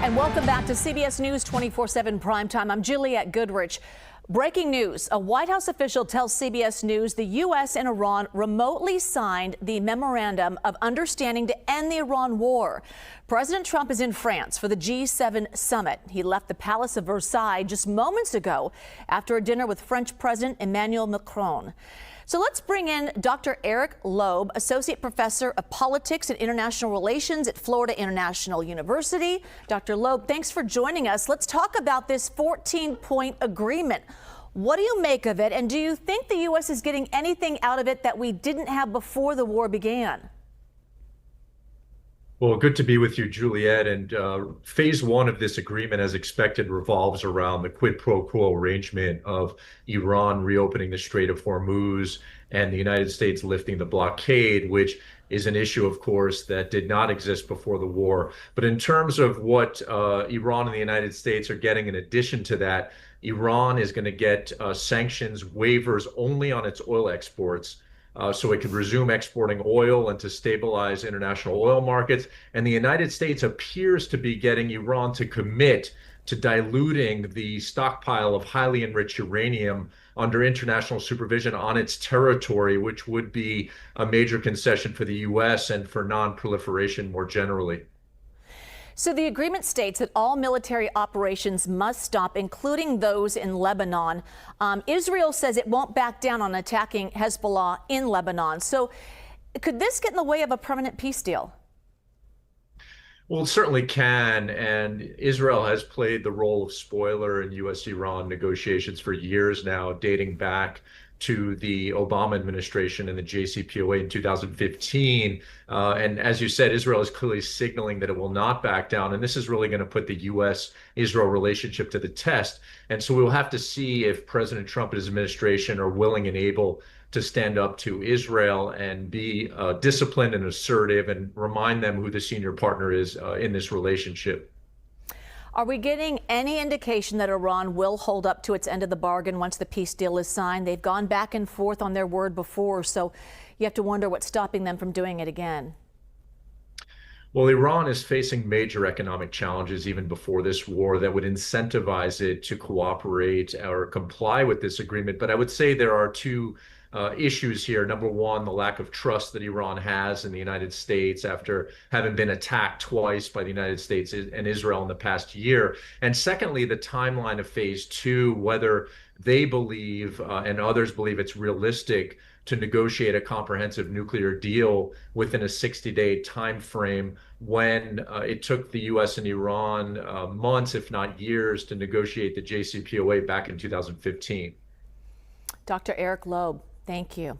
And welcome back to CBS News 24/7 Primetime. I'm Juliette Goodrich. Breaking news. A White House official tells CBS News the U.S. and Iran remotely signed the memorandum of understanding to end the Iran war. President Trump is in France for the G7 summit. He left the Palace of Versailles just moments ago after a dinner with French President Emmanuel Macron. So let's bring in Dr. Eric Loeb, Associate Professor of Politics and International Relations at Florida International University. Dr. Loeb, thanks for joining us. Let's talk about this 14-point agreement. What do you make of it, and do you think the U.S. is getting anything out of it that we didn't have before the war began? Well, good to be with you, Juliette. And phase one of this agreement, as expected, revolves around the quid pro quo arrangement of Iran reopening the Strait of Hormuz and the United States lifting the blockade, which is an issue, of course, that did not exist before the war. But in terms of what Iran and the United States are getting in addition to that, Iran is going to get sanctions waivers only on its oil exports. So it could resume exporting oil and to stabilize international oil markets. And the United States appears to be getting Iran to commit to diluting the stockpile of highly enriched uranium under international supervision on its territory, which would be a major concession for the U.S. and for non-proliferation more generally. So the agreement states that all military operations must stop, including those in Lebanon. Israel says it won't back down on attacking Hezbollah in Lebanon. So could this get in the way of a permanent peace deal? Well, it certainly can, and Israel has played the role of spoiler in U.S. Iran negotiations for years now, dating back to the Obama administration and the JCPOA in 2015. And as you said, Israel is clearly signaling that it will not back down. And this is really going to put the U.S.-Israel relationship to the test. And so we'll have to see if President Trump and his administration are willing and able to stand up to Israel and be disciplined and assertive and remind them who the senior partner is in this relationship. Are we getting any indication that Iran will hold up to its end of the bargain once the peace deal is signed? They've gone back and forth on their word before, so you have to wonder what's stopping them from doing it again. Well, Iran is facing major economic challenges even before this war that would incentivize it to cooperate or comply with this agreement. But I would say there are two issues here. Number one, the lack of trust that Iran has in the United States after having been attacked twice by the United States and Israel in the past year. And secondly, the timeline of phase two, whether they believe and others believe it's realistic to negotiate a comprehensive nuclear deal within a 60-day time frame when it took the U.S. and Iran months, if not years, to negotiate the JCPOA back in 2015. Dr. Eric Loeb, thank you.